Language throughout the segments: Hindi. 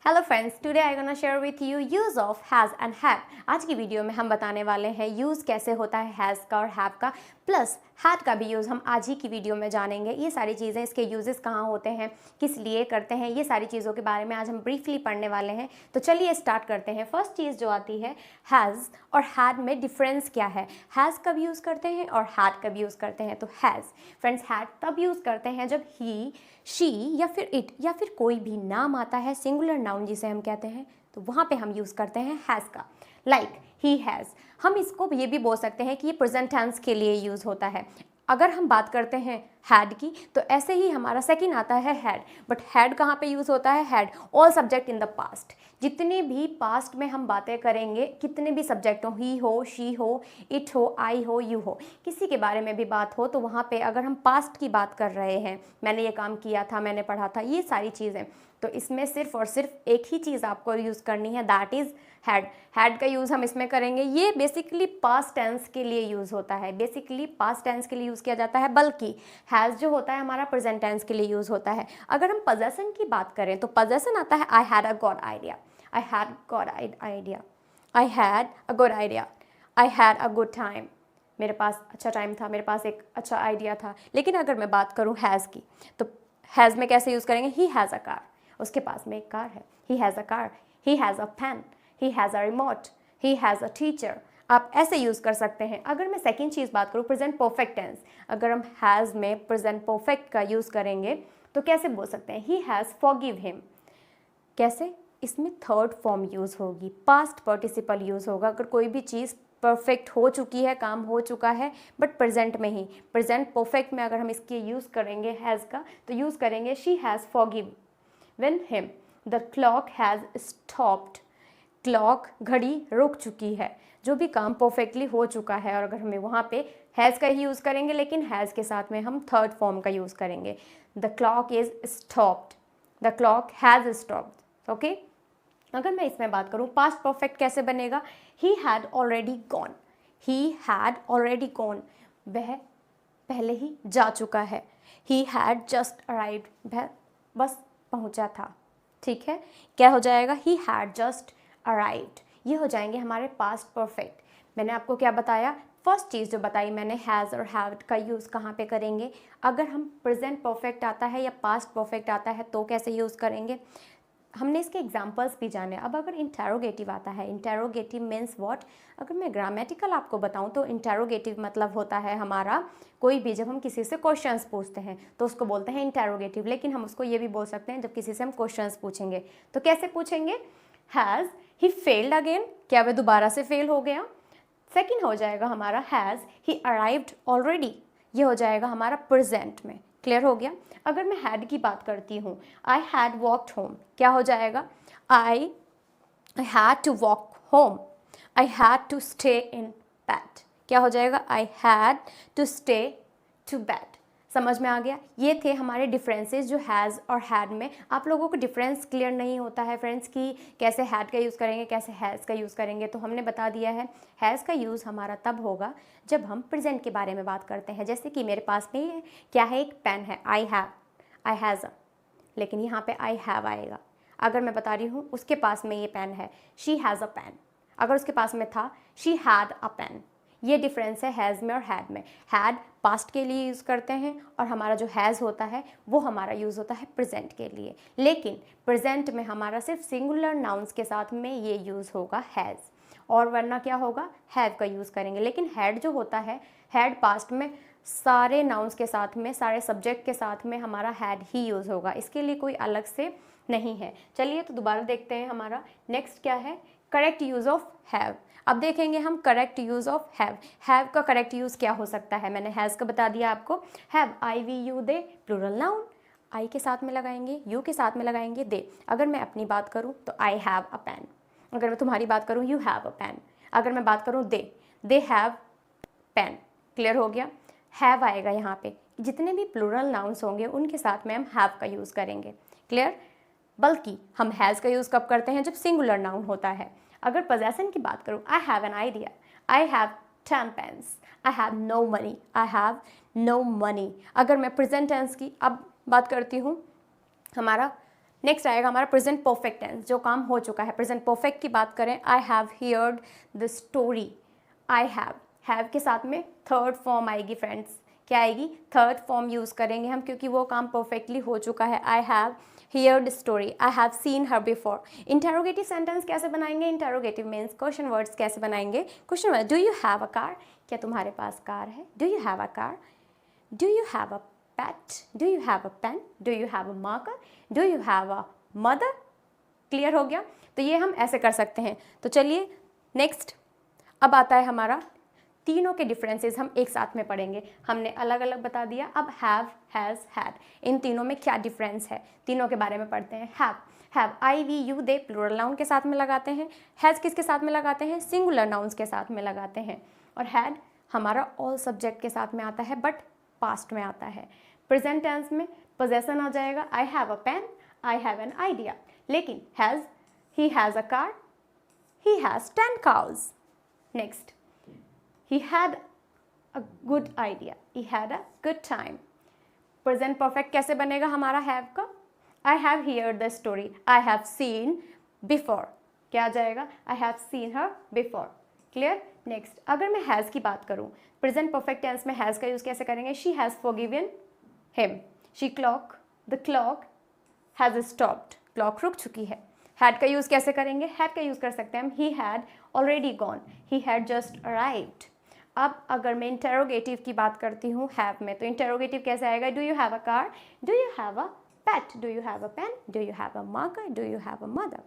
Hello friends, today I gonna share with you use of has and have. आज की वीडियो में हम बताने वाले हैं यूज़ कैसे होता है हैज़ का और हैव का, प्लस हैड का भी यूज़ हम आज ही की वीडियो में जानेंगे। ये सारी चीज़ें, इसके यूजेस कहाँ होते हैं, किस लिए करते हैं, ये सारी चीज़ों के बारे में आज हम ब्रीफली पढ़ने वाले हैं। तो चलिए स्टार्ट करते हैं। फर्स्ट चीज़ जो आती है, हैज़ और हैड में डिफरेंस क्या है। हैज़ कब यूज़ करते हैं और हैड कब यूज़ करते हैं। तो हैज़ फ्रेंड्स हैड तब यूज़ करते हैं जब ही, शी या फिर इट या फिर कोई भी नाम आता है, सिंगुलर नाउन जिसे हम कहते हैं, तो वहाँ पे हम यूज़ करते हैं हैज़ का। लाइक ही हैज़, हम इसको ये भी बोल सकते हैं कि ये प्रेजेंट टेंस के लिए यूज़ होता है। अगर हम बात करते हैं हैड की, तो ऐसे ही हमारा सेकंड आता है हैड। बट हैड कहाँ पे यूज़ होता है? Had all subject in the past. जितने भी पास्ट में हम बातें करेंगे, कितने भी सब्जेक्ट हो, ही हो, शी हो, इट हो, आई हो, यू हो, किसी के बारे में भी बात हो, तो वहाँ पे अगर हम पास्ट की बात कर रहे हैं, मैंने ये काम किया था, मैंने पढ़ा था, ये सारी चीज़ें, तो इसमें सिर्फ और सिर्फ एक ही चीज़ आपको यूज़ करनी है, दैट इज़ हैड। हैड का यूज़ हम इसमें करेंगे। ये बेसिकली पास्ट टेंस के लिए यूज़ होता है, बेसिकली पास्ट टेंस के लिए यूज़ किया जाता है, बल्कि हैज़ जो होता है हमारा प्रेजेंट टेंस के लिए यूज़ होता है। अगर हम पजेशन की बात करें तो पजेशन आता है आई had a God idea, I had God idea, I had a good idea, I had a good time, मेरे पास अच्छा टाइम था, मेरे पास एक अच्छा आइडिया था। लेकिन अगर मैं बात करूँ हैज़ की, तो हैज़ में कैसे यूज़ करेंगे? ही हैज़ अ कार, उसके पास में एक कार है, he has a car, he has a pen, he has a remote, he has a teacher. आप ऐसे यूज़ कर सकते हैं। अगर मैं सेकंड चीज़ बात करूँ, प्रेजेंट परफेक्ट टेंस, अगर हम हैज़ में प्रेजेंट परफेक्ट का यूज़ करेंगे तो कैसे बोल सकते हैं? He has forgive him. कैसे? इसमें थर्ड फॉर्म यूज़ होगी, पास्ट पार्टिसिपल यूज़ होगा। अगर कोई भी चीज़ परफेक्ट हो चुकी है, काम हो चुका है, बट प्रेजेंट में ही, प्रेजेंट परफेक्ट में अगर हम इसके यूज़ करेंगे हैज़ का, तो यूज़ करेंगे she has forgive when him the clock has stopped. Clock, घड़ी रुक चुकी है, जो भी काम परफेक्टली हो चुका है। और अगर हमें वहाँ पे हैज़ का ही यूज़ करेंगे, लेकिन हैज़ के साथ में हम थर्ड फॉर्म का यूज़ करेंगे, the clock is stopped, the clock has stopped. Okay. अगर मैं इसमें बात करूँ पास्ट परफेक्ट कैसे बनेगा, ही had already gone, he had already gone, वह पहले ही जा चुका है। ही हैड जस्ट अराइव्ड, वह बस पहुंचा था। ठीक है, क्या हो जाएगा? ही हैड जस्ट अराइव्ड। ये हो जाएंगे हमारे पास्ट परफेक्ट। मैंने आपको क्या बताया? फर्स्ट चीज़ जो बताई मैंने, हैज़ और हैड का यूज़ कहाँ पे करेंगे। अगर हम प्रेजेंट परफेक्ट आता है या पास्ट परफेक्ट आता है तो कैसे यूज़ करेंगे, हमने इसके एग्जाम्पल्स भी जाने। अब अगर इंटेरोगेटिव आता है, इंटेरोगेटिव मीन्स व्हाट? अगर मैं ग्रामेटिकल आपको बताऊं तो इंटेरोगेटिव मतलब होता है हमारा, कोई भी जब हम किसी से क्वेश्चंस पूछते हैं तो उसको बोलते हैं इंटेरोगेटिव। लेकिन हम उसको ये भी बोल सकते हैं जब किसी से हम क्वेश्चंस पूछेंगे तो कैसे पूछेंगे? हैज़ ही फेल्ड अगेन, क्या वह दोबारा से फेल हो गया। सेकेंड हो जाएगा हमारा हैज़ ही अराइव्ड ऑलरेडी, ये हो जाएगा हमारा प्रेजेंट में। क्लियर हो गया। अगर मैं हैड की बात करती हूँ, आई हैड वॉकड होम, क्या हो जाएगा? I had to walk home, I had to stay in bed, क्या हो जाएगा? I had to stay to bed. समझ में आ गया? ये थे हमारे डिफरेंसेस जो हैज़ और हैड में। आप लोगों को डिफरेंस क्लियर नहीं होता है फ्रेंड्स कि कैसे हैड का यूज़ करेंगे, कैसे हैज़ का यूज़ करेंगे, तो हमने बता दिया है। हैज़ का यूज़ हमारा तब होगा जब हम प्रेजेंट के बारे में बात करते हैं। जैसे कि मेरे पास में क्या है? एक पेन है, I have, I has a, लेकिन यहाँ पे आई हैव आएगा। अगर मैं बता रही हूँ उसके पास में ये पेन है, शी हैज़ अ पेन, अगर उसके पास में था शी हैड अ पेन। ये डिफरेंस है हैज़ में और हैड में। हैड पास्ट के लिए यूज़ करते हैं और हमारा जो हैज़ होता है वो हमारा यूज़ होता है प्रेजेंट के लिए। लेकिन प्रेजेंट में हमारा सिर्फ सिंगुलर नाउन्स के साथ में ये यूज़ होगा हैज़, और वरना क्या होगा? हैव का यूज़ करेंगे। लेकिन हैड जो होता है, हैड पास्ट में सारे नाउन्स के साथ में, सारे सब्जेक्ट के साथ में हमारा हैड ही यूज़ होगा, इसके लिए कोई अलग से नहीं है। चलिए तो दोबारा देखते हैं हमारा नेक्स्ट क्या है, करेक्ट यूज़ ऑफ हैव। अब देखेंगे हम correct use of have. Have का करेक्ट यूज़ क्या हो सकता है? मैंने हैज़ का बता दिया आपको। Have, I we you they, plural noun, I के साथ में लगाएंगे, यू के साथ में लगाएंगे दे। अगर मैं अपनी बात करूँ तो आई हैव अ पेन, अगर मैं तुम्हारी बात करूँ यू हैव अ पेन, अगर मैं बात करूँ दे हैव पेन। क्लियर हो गया? हैव आएगा यहाँ पे, जितने भी प्लूरल नाउन्स होंगे उनके साथ में हम हैव का यूज़ करेंगे। क्लियर? बल्कि हम हैज़ का यूज़ कब करते हैं? जब सिंगुलर नाउन होता है। अगर पोजेसन की बात करूँ, I have an idea, I have 10 pens, I have no money, I have no money. अगर मैं प्रेजेंट टेंस की अब बात करती हूँ, हमारा नेक्स्ट आएगा हमारा प्रेजेंट परफेक्ट टेंस, जो काम हो चुका है। प्रेजेंट परफेक्ट की बात करें, आई have heard the story. I have के साथ में थर्ड फॉर्म आएगी फ्रेंड्स। क्या आएगी? थर्ड फॉर्म यूज़ करेंगे हम, क्योंकि वो काम परफेक्टली हो चुका है। I have heard story, I have seen her before. Interrogative sentence कैसे बनाएंगे? इंटेरोगेटिव मीन्स क्वेश्चन वर्ड्स कैसे बनाएंगे? Question word, do you have a car? क्या तुम्हारे पास कार है? Do you have a car? Do you have a pet? Do you have a pen? Do you have a marker? Do you have a mother? Clear हो गया? तो ये हम ऐसे कर सकते हैं। तो चलिए नेक्स्ट अब आता है हमारा तीनों के डिफरेंसेस हम एक साथ में पढ़ेंगे। हमने अलग अलग बता दिया, अब हैव, हैज़, हैड, इन तीनों में क्या डिफरेंस है तीनों के बारे में पढ़ते हैं। Have I we you they plural noun के साथ में लगाते हैं। हैज़ किसके साथ में लगाते हैं? सिंगुलर नाउन्स के साथ में लगाते हैं। और हैड हमारा ऑल सब्जेक्ट के साथ में आता है, बट पास्ट में आता है। प्रेजेंट टेंस में पोजेसन आ जाएगा, I have a pen, I have an idea. लेकिन has, he has a car, he has 10 cows। Next, he had a good idea, he had a good time। Present perfect कैसे बनेगा हमारा हैव का? आई have heard the story, I have seen before. क्या आ जाएगा? I have seen her before. Clear? Next, अगर मैं हैज़ की बात करूँ, प्रेजेंट परफेक्ट टेंस में हैज़ का यूज़ कैसे करेंगे? She has forgiven him, the clock has stopped, clock रुक चुकी है। हैड का यूज़ कैसे करेंगे? हैड का यूज़ कर सकते हैं हम, ही had already gone, he had just arrived. अब अगर मैं इंटेरोगेटिव की बात करती हूँ हैव में, तो इंटेरोगेटिव कैसे आएगा? Do you have a car? Do you have a pet? Do you have a pen? Do you have a marker? Do you have a mother?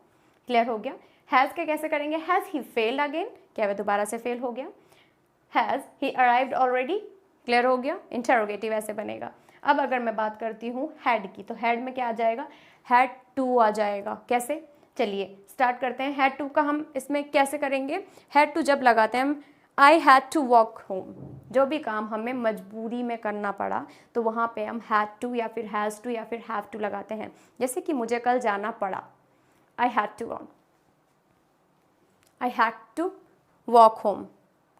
Clear हो गया? हैज़ के कैसे करेंगे? Has he failed again? क्या वह दोबारा से फेल हो गया? Has he arrived already? Clear हो गया? इंटेरोगेटिव ऐसे बनेगा। अब अगर मैं बात करती हूँ हैड की, तो हैड में क्या आ जाएगा? हैड टू आ जाएगा। कैसे? चलिए स्टार्ट करते हैं। हैड टू का हम इसमें कैसे करेंगे? हैड टू जब लगाते हैं हम, I had to walk home, जो भी काम हमें मजबूरी में करना पड़ा तो वहाँ पे हम हैड टू या फिर हैज़ टू या फिर हैव टू लगाते हैं। जैसे कि मुझे कल जाना पड़ा, I had to walk home.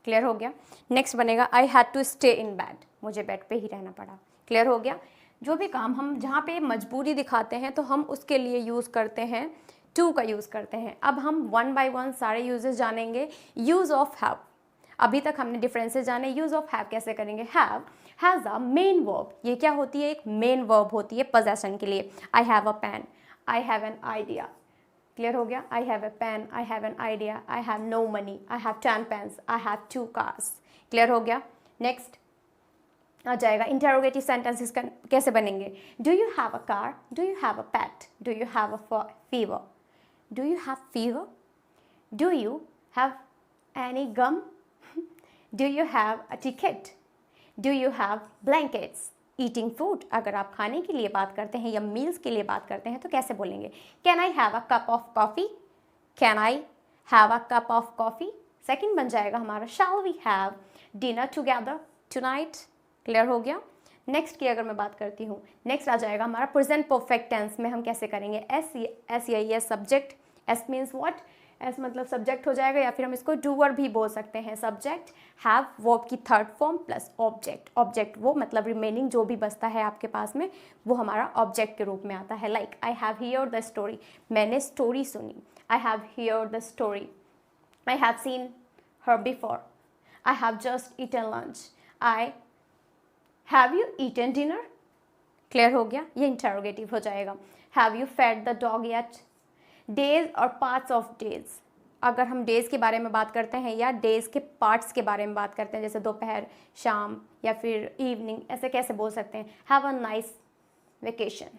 Clear हो गया? नेक्स्ट बनेगा I had to stay in bed, मुझे बेड पे ही रहना पड़ा। क्लियर हो गया? जो भी काम हम जहाँ पे मजबूरी दिखाते हैं तो हम उसके लिए यूज़ करते हैं, टू का यूज़ करते हैं। अब हम वन बाय वन सारे यूजेस जानेंगे। यूज़ ऑफ हैव, अभी तक हमने डिफरेंसेस जाने। यूज़ ऑफ हैव कैसे करेंगे? Have has a main verb, ये क्या होती है? एक मेन वर्ब होती है पोजेसन के लिए। I have a pen, I have an idea. Clear हो गया? I have a pen, I have an idea, I have no money, I have 10 pens, I have 2 cars. Clear हो गया? नेक्स्ट आ जाएगा इंटेरोगेटिव सेंटेंसेस कैसे बनेंगे? Do you have a car? Do you have a pet? Do you have a fever? Do you have fever? Do you have any gum? Do you have a ticket? Do you have blankets? Eating food, अगर आप खाने के लिए बात करते हैं या मील्स के लिए बात करते हैं तो कैसे बोलेंगे? Can I have a cup of coffee? Can I have a cup of coffee? Second बन जाएगा हमारा shall we have dinner together tonight? Clear हो गया? नेक्स्ट की अगर मैं बात करती हूँ, नेक्स्ट आ जाएगा हमारा प्रेजेंट परफेक्ट टेंस में हम कैसे करेंगे? S subject, S means what? S मतलब सब्जेक्ट हो जाएगा, या फिर हम इसको डूअर भी बोल सकते हैं। सब्जेक्ट, हैव वर्ब की third form plus object. Object वो मतलब रिमेनिंग जो भी बचता है आपके पास में वो हमारा ऑब्जेक्ट के रूप में आता है। Like I have heard the story, मैंने स्टोरी सुनी। I have heard the story, I have seen her before, I have just eaten lunch, I have you eaten dinner? Clear हो गया? ये इंटेरोगेटिव हो जाएगा। Have you fed the dog yet? Days और पार्ट्स ऑफ डेज, अगर हम डेज़ के बारे में बात करते हैं या डेज़ के पार्ट्स के बारे में बात करते हैं, जैसे दोपहर, शाम या फिर इवनिंग, ऐसे कैसे बोल सकते हैं? Have a nice vacation,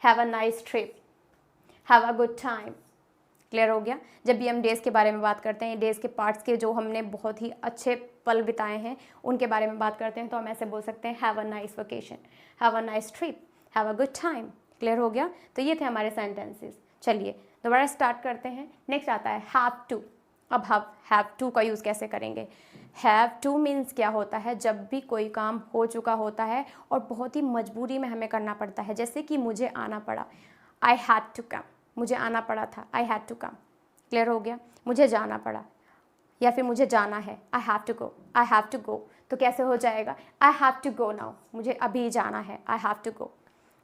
have a nice trip, have a good time. Clear हो गया? जब भी हम डेज़ के बारे में बात करते हैं, डेज़ के पार्ट्स के जो हमने बहुत ही अच्छे पल बिताए हैं उनके बारे में बात करते हैं तो हम ऐसे बोल सकते हैं have a nice vacation, have a nice trip, have a good time. Clear हो गया? तो ये थे हमारे सेंटेंसेस। चलिए दोबारा स्टार्ट करते हैं। नेक्स्ट आता है हैव टू। अब हम हैव टू का यूज़ कैसे करेंगे? हैव टू मीन्स क्या होता है? जब भी कोई काम हो चुका होता है और बहुत ही मजबूरी में हमें करना पड़ता है, जैसे कि मुझे आना पड़ा, आई हैड टू कम, मुझे आना पड़ा था, I had to come. Clear हो गया? मुझे जाना पड़ा या फिर मुझे जाना है, I have to go, I have to go. तो कैसे हो जाएगा? I have to go now, मुझे अभी जाना है, I have to go.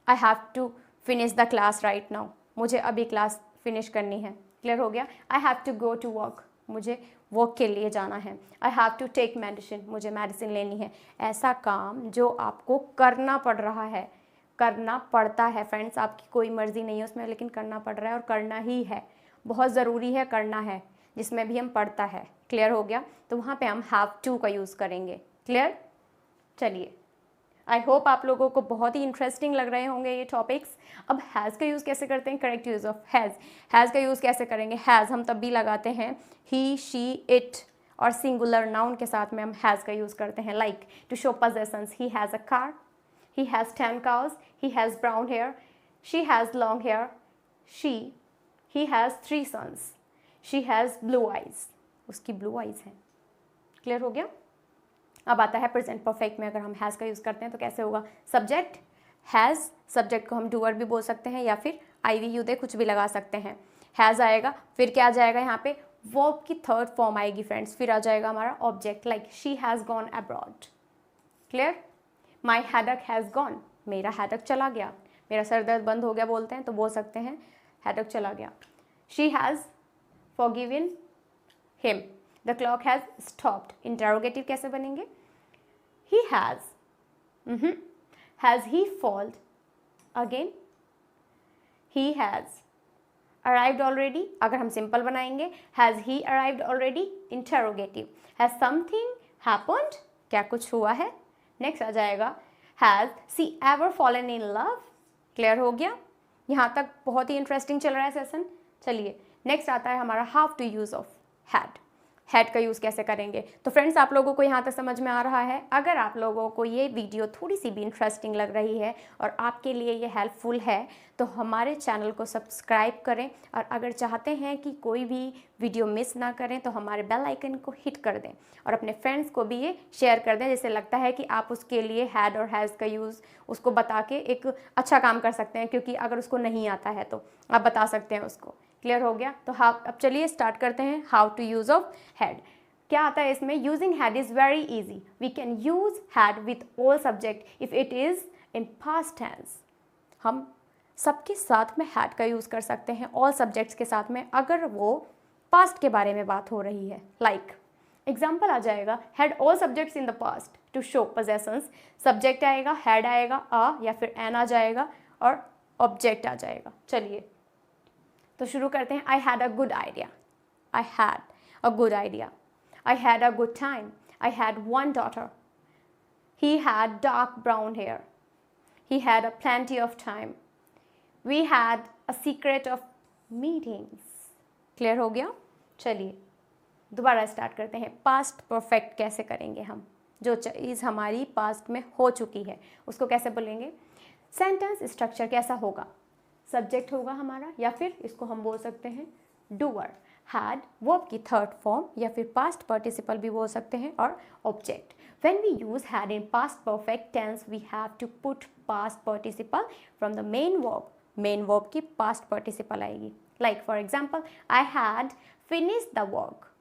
I have to finish the class right now, मुझे अभी क्लास फिनिश करनी है। क्लियर हो गया। I have to go to work, मुझे वर्क के लिए जाना है। I have to take medicine, मुझे मेडिसिन लेनी है। ऐसा काम जो आपको करना पड़ रहा है, करना पड़ता है फ्रेंड्स, आपकी कोई मर्जी नहीं है उसमें, लेकिन करना पड़ रहा है और करना ही है, बहुत ज़रूरी है, करना है, जिसमें भी हम पढ़ता है। क्लियर हो गया। तो वहाँ पे हम हैव टू का यूज़ करेंगे। क्लियर। चलिए, आई होप आप लोगों को बहुत ही इंटरेस्टिंग लग रहे होंगे ये टॉपिक्स। अब हैज़ का यूज़ कैसे करते हैं, correct use of has. Has का यूज़ कैसे करेंगे, हैज़ हम तब भी लगाते हैं ही, शी, इट और सिंगुलर नाउन के साथ में हम हैज़ का यूज़ करते हैं। Like to show possessions, he has a car, he has 10 cows, he has brown hair, she has long hair, he has 3 sons, she has blue eyes, उसकी blue eyes हैं। क्लियर हो गया। अब आता है प्रेजेंट परफेक्ट में, अगर हम हैज़ का यूज़ करते हैं तो कैसे होगा, सब्जेक्ट हैज़, सब्जेक्ट को हम डूअर भी बोल सकते हैं या फिर आईवी यू दे कुछ भी लगा सकते हैं। हैज़ आएगा, फिर क्या आ जाएगा यहाँ पे, वर्ब की थर्ड फॉर्म आएगी फ्रेंड्स, फिर आ जाएगा हमारा object, like she has gone abroad. Clear. My headache has gone, मेरा हेडक चला गया, मेरा सर दर्द बंद हो गया बोलते हैं तो बोल सकते हैं हेडक चला गया। She has forgiven him, the clock has stopped. Interrogative कैसे बनेंगे, he has he failed again, he has arrived already. अगर हम सिंपल बनाएंगे, has he arrived already, interrogative. Has something happened, क्या कुछ हुआ है। नेक्स्ट आ जाएगा has she ever fallen in love. Clear हो गया। यहाँ तक बहुत ही इंटरेस्टिंग चल रहा है सेशन। चलिए, नेक्स्ट आता है हमारा how to use of had. Had का यूज़ कैसे करेंगे। तो फ्रेंड्स, आप लोगों को यहाँ तक समझ में आ रहा है। अगर आप लोगों को ये वीडियो थोड़ी सी भी इंटरेस्टिंग लग रही है और आपके लिए ये हेल्पफुल है तो हमारे चैनल को सब्सक्राइब करें, और अगर चाहते हैं कि कोई भी वीडियो मिस ना करें तो हमारे बेल आइकन को हिट कर दें और अपने फ्रेंड्स को भी ये शेयर कर दें, जिससे लगता है कि आप उसके लिए हैड और हैज़ का यूज़ उसको बता के एक अच्छा काम कर सकते हैं, क्योंकि अगर उसको नहीं आता है तो आप बता सकते हैं उसको। क्लियर हो गया। तो हाँ, अब चलिए स्टार्ट करते हैं how to use of had. क्या आता है इसमें, using had is very easy, we can use had with all subject if it is in past tense. हम सबके साथ में हैड का यूज़ कर सकते हैं, ऑल सब्जेक्ट्स के साथ में, अगर वो पास्ट के बारे में बात हो रही है। लाइक एग्जाम्पल आ जाएगा, had all subjects in the past to show possessions. Subject आएगा, हैड आएगा, आ या फिर एन आ जाएगा और ऑब्जेक्ट आ जाएगा। चलिए तो शुरू करते हैं। I had a good idea, I had a good idea, I had a good time, I had one daughter, he had dark brown hair, he had a plenty of time, we had a secret of meetings. Clear हो गया। चलिए दोबारा स्टार्ट करते हैं। पास्ट परफेक्ट कैसे करेंगे हम, जो चीज़ हमारी पास्ट में हो चुकी है उसको कैसे बोलेंगे। सेंटेंस स्ट्रक्चर कैसा होगा, सब्जेक्ट होगा हमारा, या फिर इसको हम बोल सकते हैं डूअर, हैड वर्ब की थर्ड फॉर्म या फिर पास्ट पार्टिसिपल भी बोल सकते हैं, और object. When we use had in past perfect tense we have to put past participle from the main verb. Main verb की पास्ट पार्टिसिपल आएगी। Like for example, I had finished the work,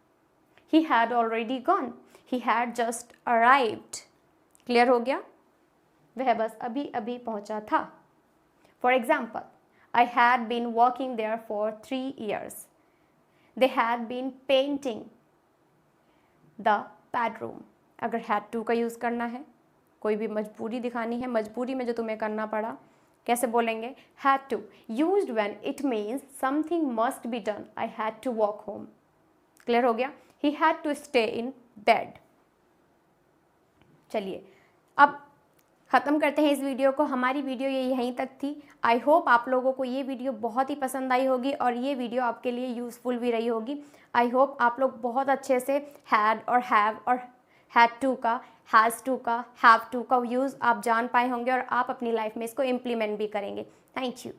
he had already gone, he had just arrived. Clear हो गया, वह बस अभी अभी पहुंचा था। For example, I had been working there for 3 years. They had been painting the bedroom. अगर had to का यूज़ करना है, कोई भी मजबूरी दिखानी है, मजबूरी में जो तुम्हें करना पड़ा, कैसे बोलेंगे, had to used when it means something must be done. I had to walk home. Clear हो गया। He had to stay in bed. चलिए अब ख़त्म करते हैं इस वीडियो को। हमारी वीडियो ये यहीं तक थी। आई होप आप लोगों को ये वीडियो बहुत ही पसंद आई होगी और ये वीडियो आपके लिए यूज़फुल भी रही होगी। आई होप आप लोग बहुत अच्छे से हैड और हैव और हैड टू का, हैज़ टू का, हैव टू का यूज़ आप जान पाए होंगे और आप अपनी लाइफ में इसको इम्प्लीमेंट भी करेंगे। Thank you.